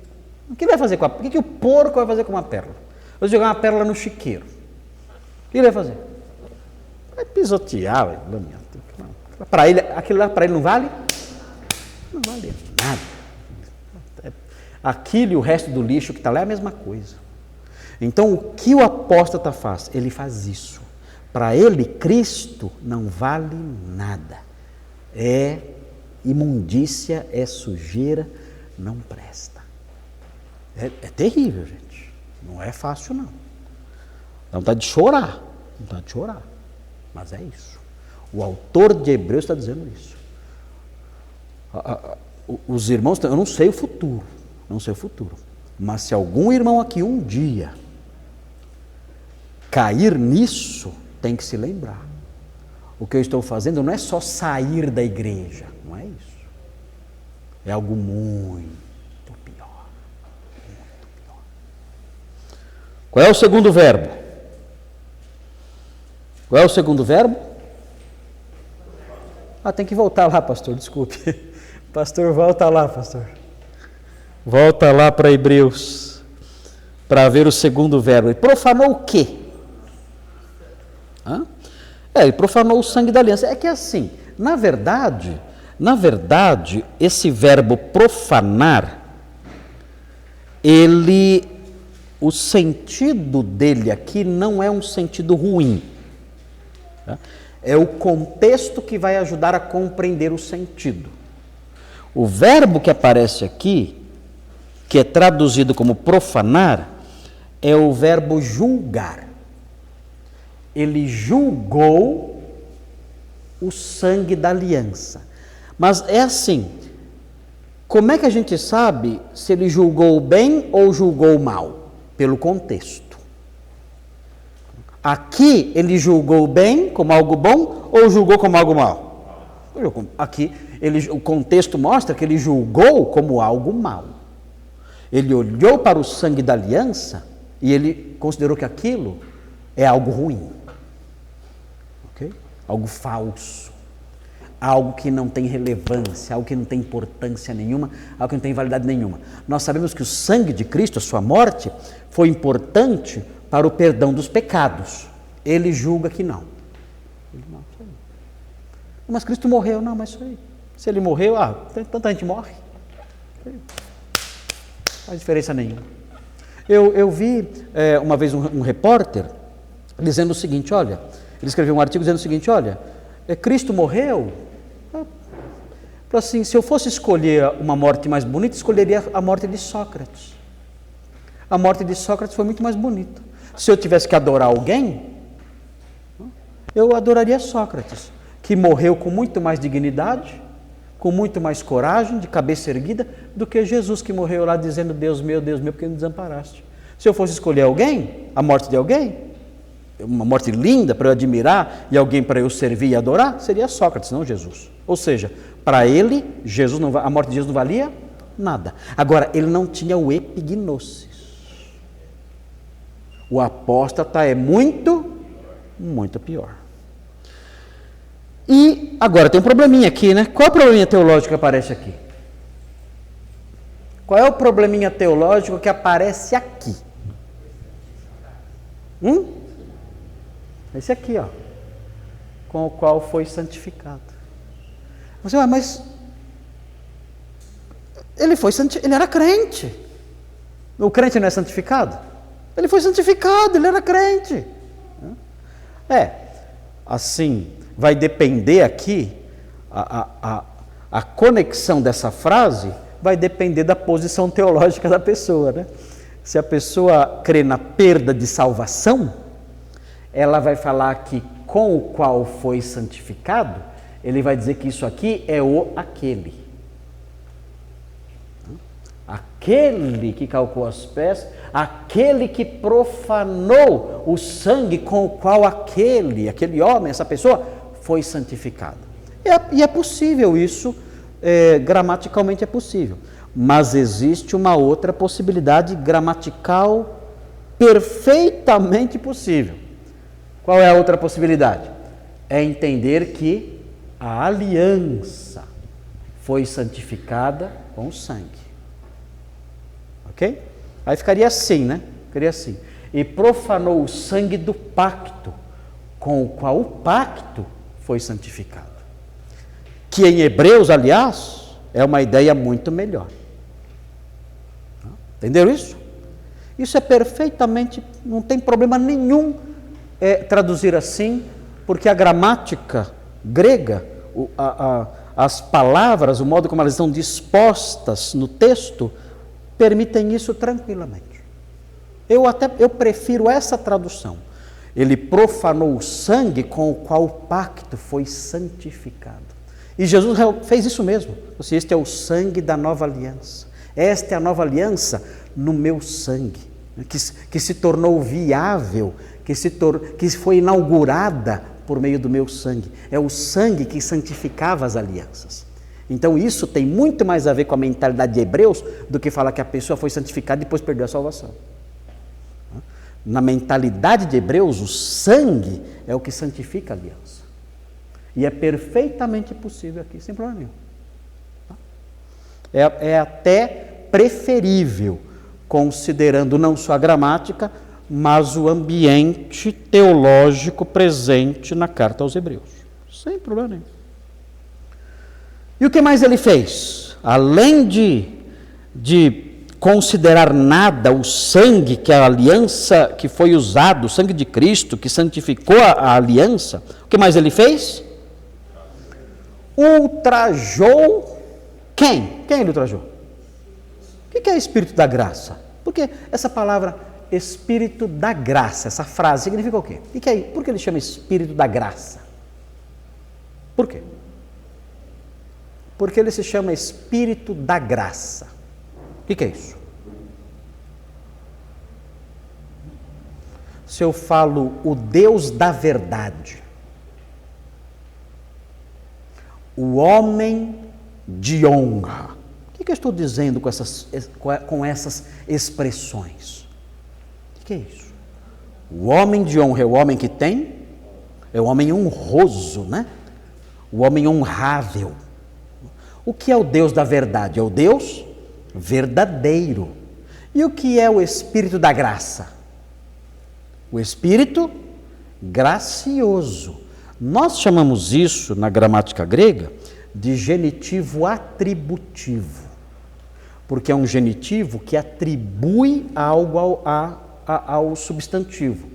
O que vai fazer com o que o porco vai fazer com uma pérola? Vou jogar uma pérola no chiqueiro, o que ele vai fazer? Vai pisotear, vai lamear. Para ele, aquilo lá para ele não vale? Não vale nada. Aquilo e o resto do lixo que está lá é a mesma coisa. Então, o que o apóstata faz? Ele faz isso. Para ele, Cristo não vale nada. É imundícia, é sujeira, não presta. É terrível, gente. Não é fácil, não. Dá vontade de chorar. Dá vontade de chorar. Mas é isso. O autor de Hebreus está dizendo isso. Os irmãos, eu não sei o futuro. Não sei o futuro. Mas se algum irmão aqui um dia cair nisso, tem que se lembrar. O que eu estou fazendo não é só sair da igreja, não é isso. É algo muito pior. Muito pior. Qual é o segundo verbo? Qual é o segundo verbo? Tem que voltar lá, pastor, desculpe. Pastor, volta lá, pastor. Volta lá para Hebreus, para ver o segundo verbo. Ele profanou o quê? Ele profanou o sangue da aliança. É que assim, na verdade, esse verbo profanar, o sentido dele aqui não é um sentido ruim. É o contexto que vai ajudar a compreender o sentido. O verbo que aparece aqui, que é traduzido como profanar, é o verbo julgar. Ele julgou o sangue da aliança. Mas é assim, como é que a gente sabe se ele julgou bem ou julgou mal? Pelo contexto. Aqui ele julgou bem como algo bom ou julgou como algo mal? Aqui o contexto mostra que ele julgou como algo mal. Ele olhou para o sangue da aliança e ele considerou que aquilo é algo ruim. Okay? Algo falso. Algo que não tem relevância, algo que não tem importância nenhuma, algo que não tem validade nenhuma. Nós sabemos que o sangue de Cristo, a sua morte, foi importante para o perdão dos pecados. Ele julga que não. Mas Cristo morreu, não, mas isso aí. Se ele morreu, tanta gente morre. Não faz diferença nenhuma. Eu vi uma vez um repórter dizendo o seguinte, olha, ele escreveu um artigo dizendo o seguinte, olha, Cristo morreu, assim, se eu fosse escolher uma morte mais bonita, escolheria a morte de Sócrates. A morte de Sócrates foi muito mais bonita. Se eu tivesse que adorar alguém, eu adoraria Sócrates, que morreu com muito mais dignidade, com muito mais coragem, de cabeça erguida, do que Jesus, que morreu lá dizendo, Deus meu, porque me desamparaste. Se eu fosse escolher alguém, a morte de alguém, uma morte linda para eu admirar e alguém para eu servir e adorar, seria Sócrates, não Jesus. Ou seja, para ele, a morte de Jesus não valia nada. Agora, ele não tinha o epignosis. O apóstata é muito, muito pior. E agora tem um probleminha aqui, né? Qual é o probleminha teológico que aparece aqui? Qual é o probleminha teológico que aparece aqui? Esse aqui, ó. Com o qual foi santificado. Você vai, mas ele era crente. O crente não é santificado? Ele foi santificado, ele era crente. Assim, vai depender aqui, a conexão dessa frase vai depender da posição teológica da pessoa, né? Se a pessoa crê na perda de salvação, ela vai falar que com o qual foi santificado, ele vai dizer que isso aqui é aquele. Aquele que calcou os pés, aquele que profanou o sangue com o qual aquele homem, essa pessoa, foi santificado. E é possível isso, gramaticalmente é possível. Mas existe uma outra possibilidade gramatical perfeitamente possível. Qual é a outra possibilidade? É entender que a aliança foi santificada com o sangue. Ok? Aí ficaria assim, né? Ficaria assim. E profanou o sangue do pacto, com o qual o pacto foi santificado. Que em Hebreus, aliás, é uma ideia muito melhor. Entenderam isso? Isso é perfeitamente, não tem problema nenhum traduzir assim, porque a gramática grega, as palavras, o modo como elas estão dispostas no texto, permitem isso tranquilamente. Eu prefiro essa tradução. Ele profanou o sangue com o qual o pacto foi santificado. E Jesus fez isso mesmo. Este é o sangue da nova aliança. Esta é a nova aliança no meu sangue, que se tornou viável, que foi inaugurada por meio do meu sangue. É o sangue que santificava as alianças. Então isso tem muito mais a ver com a mentalidade de Hebreus do que falar que a pessoa foi santificada e depois perdeu a salvação. Na mentalidade de Hebreus, o sangue é o que santifica a aliança. E é perfeitamente possível aqui, sem problema nenhum. É até preferível, considerando não só a gramática, mas o ambiente teológico presente na carta aos Hebreus. Sem problema nenhum. E o que mais ele fez? Além de considerar nada o sangue, que a aliança que foi usado, o sangue de Cristo, que santificou a aliança, o que mais ele fez? Ultrajou quem? Quem ele ultrajou? O que é Espírito da Graça? Porque essa palavra Espírito da Graça, essa frase significa o quê? Por que ele chama Espírito da Graça? Por quê? Porque ele se chama Espírito da Graça. O que é isso? Se eu falo o Deus da verdade, o homem de honra, o que eu estou dizendo com essas expressões? O que é isso? O homem de honra é o homem que tem, é o homem honroso, né? O homem honrável. O que é o Deus da verdade? É o Deus verdadeiro. E o que é o Espírito da Graça? O Espírito gracioso. Nós chamamos isso, na gramática grega, de genitivo atributivo. Porque é um genitivo que atribui algo ao substantivo.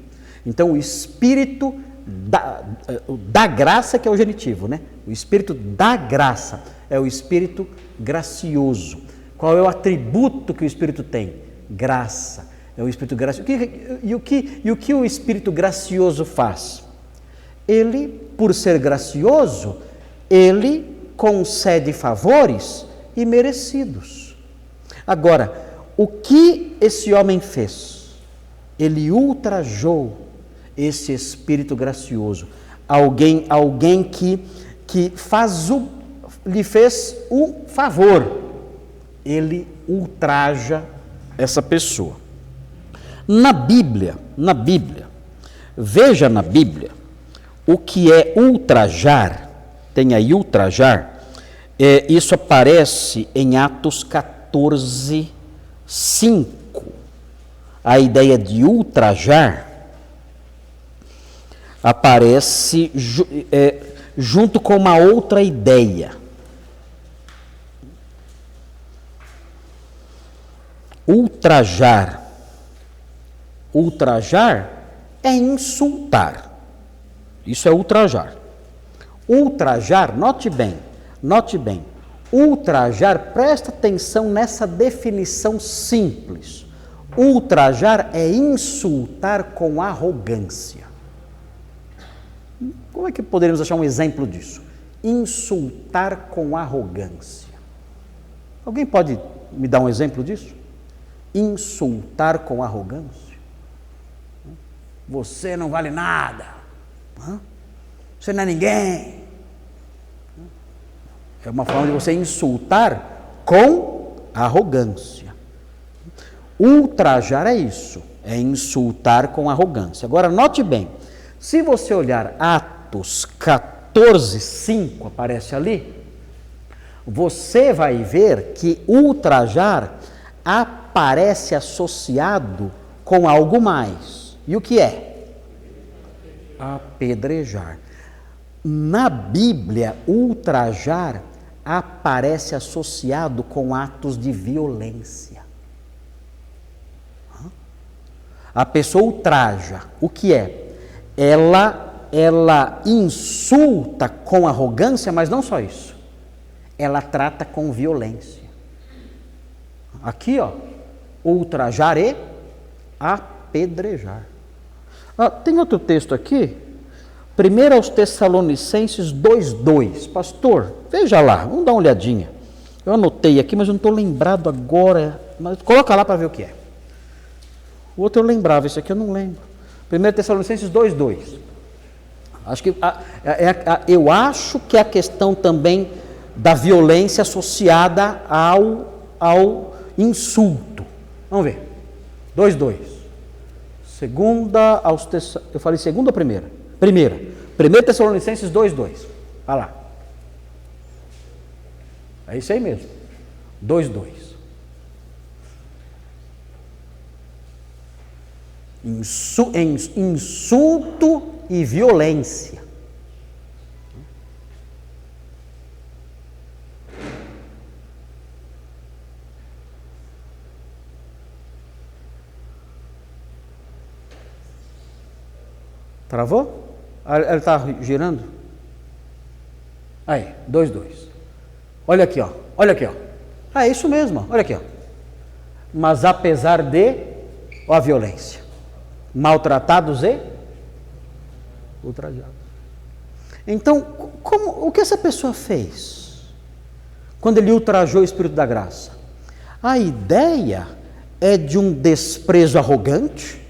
Então, o Espírito da graça, que é o genitivo, né? O Espírito da graça é o Espírito gracioso. Qual é o atributo que o Espírito tem? Graça. É o Espírito gracioso. E o que o Espírito gracioso faz? Ele, por ser gracioso, ele concede favores imerecidos. Agora, o que esse homem fez? Ele ultrajou esse Espírito gracioso. Alguém que lhe fez um favor. Ele ultraja essa pessoa. Na Bíblia, veja na Bíblia, o que é ultrajar, tem aí ultrajar, isso aparece em Atos 14, 14, 5, a ideia de ultrajar aparece junto com uma outra ideia. Ultrajar. Ultrajar é insultar. Isso é ultrajar. Ultrajar, note bem. Ultrajar, presta atenção nessa definição simples. Ultrajar é insultar com arrogância. Como é que poderíamos achar um exemplo disso? Insultar com arrogância. Alguém pode me dar um exemplo disso? Insultar com arrogância. Você não vale nada. Você não é ninguém. É uma forma de você insultar com arrogância. Ultrajar é isso, é insultar com arrogância. Agora, note bem, se você olhar Atos 14, 5, aparece ali, você vai ver que ultrajar aparece associado com algo mais. E o que é? Apedrejar. Na Bíblia, ultrajar aparece associado com atos de violência. A pessoa ultraja. O que é? Ela insulta com arrogância, mas não só isso. Ela trata com violência. Aqui, ó, ultrajar e apedrejar. Tem outro texto aqui, 1 aos Tessalonicenses 2:2. Pastor, veja lá, vamos dar uma olhadinha. Eu anotei aqui, mas eu não estou lembrado agora. Mas coloca lá para ver o que é. O outro eu lembrava, esse aqui eu não lembro. 1 Tessalonicenses 2:2. Eu acho que é a questão também da violência associada ao insulto. Vamos ver. 2:2. Segunda aos eu falei segunda ou primeira? Primeira. 1 Tessalonicenses 2:2. Olha lá. É isso aí mesmo. 2:2. Insulto e violência. Travou? Ele está girando? Aí, 2:2. Olha aqui, ó. É isso mesmo, olha aqui, ó. Mas apesar de a violência, maltratados e ultrajados. Então, o que essa pessoa fez quando ele ultrajou o Espírito da Graça? A ideia é de um desprezo arrogante.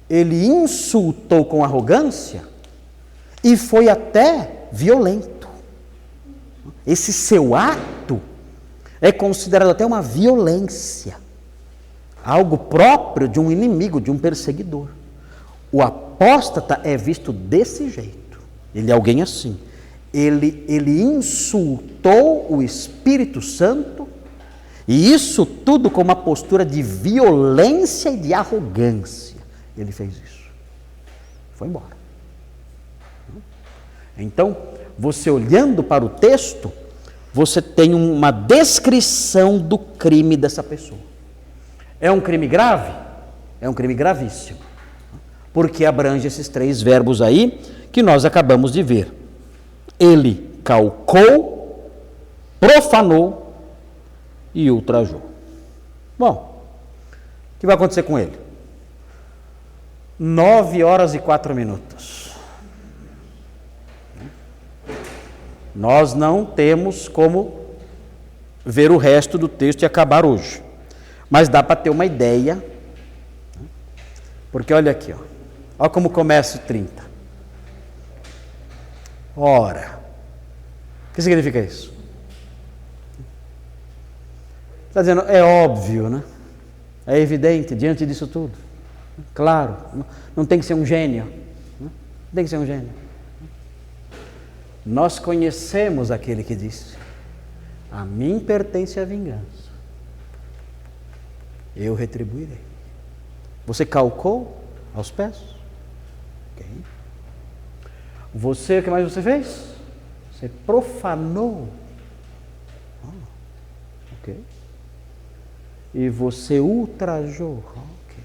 Ele insultou com arrogância e foi até violento. Esse seu ato é considerado até uma violência, algo próprio de um inimigo, de um perseguidor. O apóstata é visto desse jeito. Ele é alguém assim. Ele insultou o Espírito Santo, e isso tudo com uma postura de violência e de arrogância. Ele fez isso. Foi embora. Então, você olhando para o texto, você tem uma descrição do crime dessa pessoa. É um crime grave? É um crime gravíssimo. Porque abrange esses 3 verbos aí que nós acabamos de ver. Ele calcou, profanou e ultrajou. Bom, o que vai acontecer com ele? 9h04. Nós não temos como ver o resto do texto e acabar hoje. Mas dá para ter uma ideia. Porque olha aqui, ó. Olha como começa o 30. Ora. O que significa isso? Está dizendo, é óbvio, né? É evidente diante disso tudo. Claro, não tem que ser um gênio. Não tem que ser um gênio. Nós conhecemos aquele que disse: A mim pertence a vingança. Eu retribuirei. Você calcou aos pés? Ok. Você, o que mais você fez? Você profanou. Ok. E você ultrajou. Ok.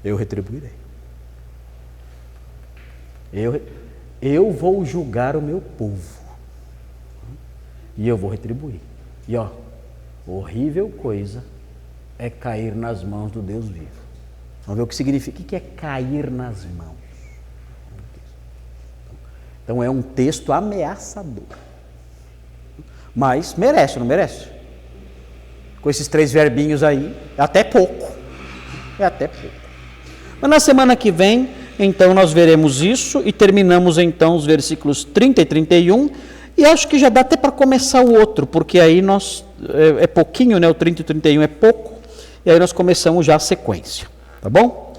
Eu retribuirei. Eu vou julgar o meu povo. E eu vou retribuir. E ó, horrível coisa é cair nas mãos do Deus vivo. Vamos ver o que significa. O que é cair nas mãos? Então é um texto ameaçador. Mas merece, não merece? Com esses 3 verbinhos aí, é até pouco. É até pouco. Mas na semana que vem, então, nós veremos isso e terminamos então os versículos 30 e 31. E acho que já dá até para começar o outro, porque aí nós, é pouquinho, né? O 30 e 31 é pouco. E aí nós começamos já a sequência. Tá bom?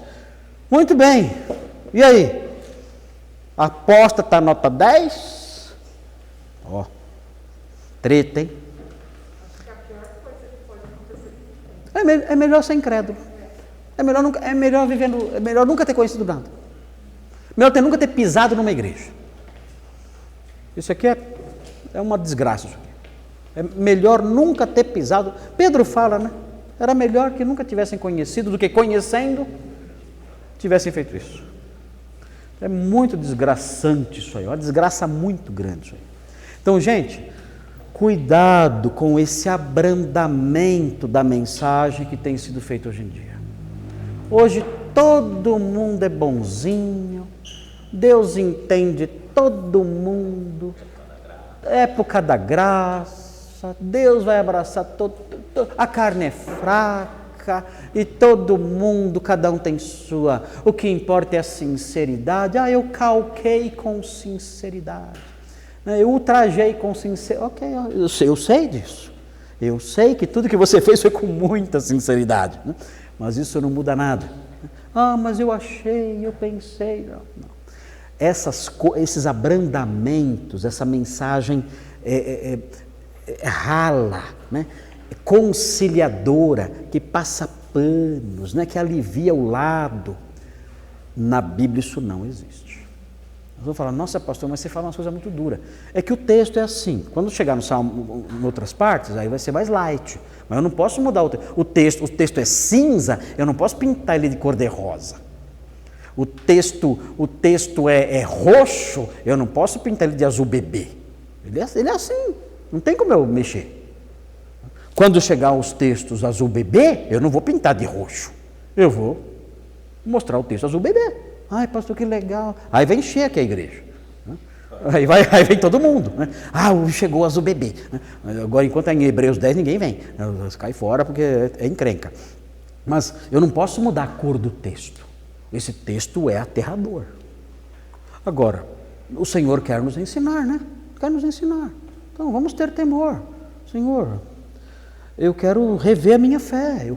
Muito bem. E aí? A aposta está nota 10? Ó. Treta, hein? Acho que a pior coisa que pode acontecer É melhor ser incrédulo. É melhor nunca ter conhecido nada. Melhor nunca ter pisado numa igreja. Isso aqui é uma desgraça. Isso aqui. É melhor nunca ter pisado. Pedro fala, né? Era melhor que nunca tivessem conhecido do que conhecendo tivessem feito isso. É muito desgraçante isso aí. Uma desgraça muito grande isso aí. Então, gente, cuidado com esse abrandamento da mensagem que tem sido feito hoje em dia. Hoje todo mundo é bonzinho, Deus entende todo mundo, época da graça, Deus vai abraçar todo, a carne é fraca e todo mundo, cada um tem sua, o que importa é a sinceridade. Eu calquei com sinceridade, eu ultrajei com sinceridade, ok, eu sei disso, eu sei que tudo que você fez foi com muita sinceridade, né? Mas isso não muda nada. Mas eu achei, eu pensei. Não. Esses abrandamentos, essa mensagem rala, né? Conciliadora, que passa panos, né? Que alivia o lado. Na Bíblia isso não existe. Nós vamos falar, nossa pastor, mas você fala umas coisas muito duras. É que o texto é assim, quando chegar no Salmo, em outras partes, aí vai ser mais light. Mas eu não posso mudar o texto é cinza, eu não posso pintar ele de cor de rosa. O texto é roxo, eu não posso pintar ele de azul bebê. Ele é assim, não tem como eu mexer. Quando chegar os textos azul bebê, eu não vou pintar de roxo. Eu vou mostrar o texto azul bebê. Ai, pastor, que legal. Aí vem encher aqui a igreja. Aí vem todo mundo. Né? Chegou o azul bebê. Agora, enquanto é em Hebreus 10, ninguém vem. Cai fora porque é encrenca. Mas eu não posso mudar a cor do texto. Esse texto é aterrador. Agora, o Senhor quer nos ensinar, né? Quer nos ensinar. Então, vamos ter temor. Senhor, eu quero rever a minha fé. Eu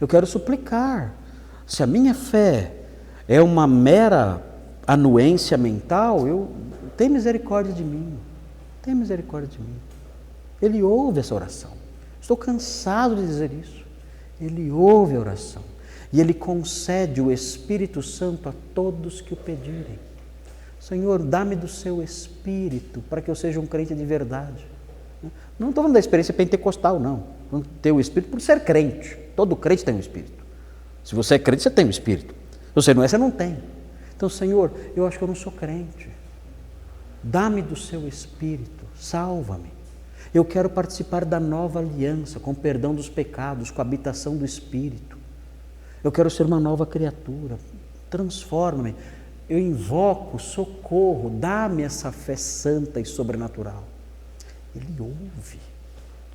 quero suplicar. Se a minha fé é uma mera anuência mental, tem misericórdia de mim. Tem misericórdia de mim. Ele ouve essa oração. Estou cansado de dizer isso. Ele ouve a oração. E Ele concede o Espírito Santo a todos que o pedirem. Senhor, dá-me do seu Espírito para que eu seja um crente de verdade. Não estou falando da experiência pentecostal, não. Ter o Espírito por ser crente. Todo crente tem um Espírito. Se você é crente, você tem um Espírito. Se você não é, você não tem. Então, Senhor, eu acho que eu não sou crente. Dá-me do seu Espírito, salva-me. Eu quero participar da nova aliança, com perdão dos pecados, com a habitação do Espírito. Eu quero ser uma nova criatura, transforma-me. Eu invoco socorro, dá-me essa fé santa e sobrenatural. Ele ouve,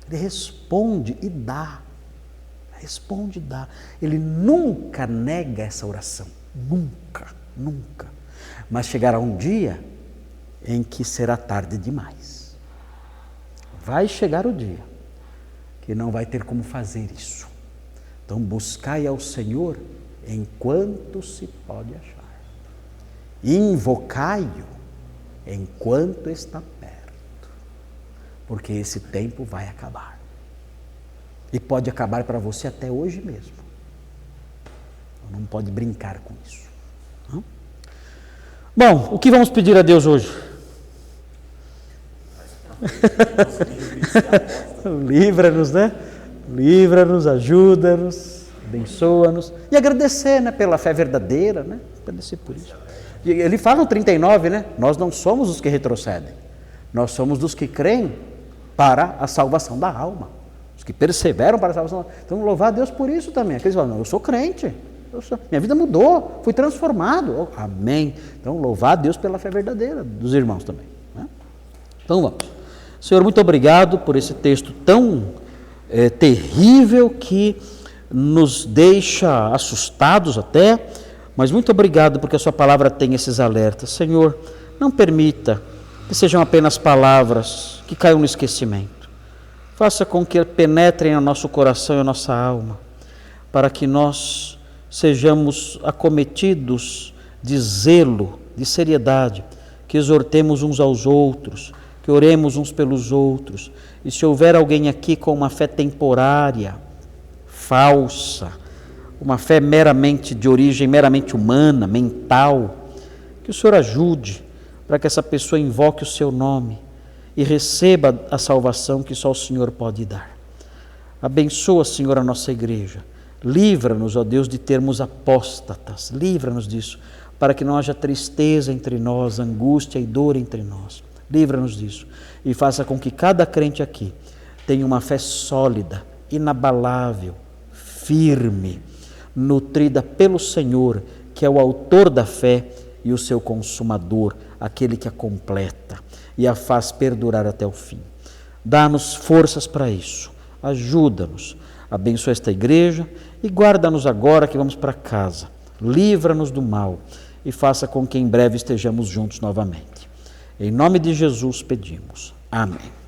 Ele responde e dá. Responde e dá. Ele nunca nega essa oração. Nunca, nunca. Mas chegará um dia em que será tarde demais. Vai chegar o dia que não vai ter como fazer isso. Então buscai ao Senhor enquanto se pode achar. invocai-o enquanto está perto, porque esse tempo vai acabar. E pode acabar para você até hoje mesmo. Não pode brincar com isso. Não? Bom, o que vamos pedir a Deus hoje? Livra-nos, né? Livra-nos, ajuda-nos, abençoa-nos. E agradecer, né, pela fé verdadeira, né? Agradecer por isso. E ele fala no 39, né? Nós não somos os que retrocedem. Nós somos dos que creem para a salvação da alma. Os que perseveram para a salvação da alma. Então, louvar a Deus por isso também. Aqueles falam, eu sou crente. Minha vida mudou, fui transformado. Oh, amém. Então, louvar a Deus pela fé verdadeira dos irmãos também. Né? Então, vamos. Senhor, muito obrigado por esse texto tão terrível que nos deixa assustados até, mas muito obrigado porque a sua palavra tem esses alertas. Senhor, não permita que sejam apenas palavras que caiam no esquecimento. Faça com que penetrem no nosso coração e na nossa alma, para que nós sejamos acometidos de zelo, de seriedade, que exortemos uns aos outros, que oremos uns pelos outros. E se houver alguém aqui com uma fé temporária, falsa, uma fé meramente de origem meramente humana, mental, que o Senhor ajude para que essa pessoa invoque o seu nome e receba a salvação que só o Senhor pode dar. Abençoa, Senhor, a nossa igreja. Livra-nos, ó Deus, de termos apóstatas. Livra-nos disso, para que não haja tristeza entre nós, angústia e dor entre nós. Livra-nos disso e faça com que cada crente aqui tenha uma fé sólida, inabalável, firme, nutrida pelo Senhor, que é o autor da fé e o seu consumador, aquele que a completa e a faz perdurar até o fim. Dá-nos forças para isso, ajuda-nos, abençoa esta igreja e guarda-nos agora que vamos para casa. Livra-nos do mal e faça com que em breve estejamos juntos novamente. Em nome de Jesus pedimos. Amém.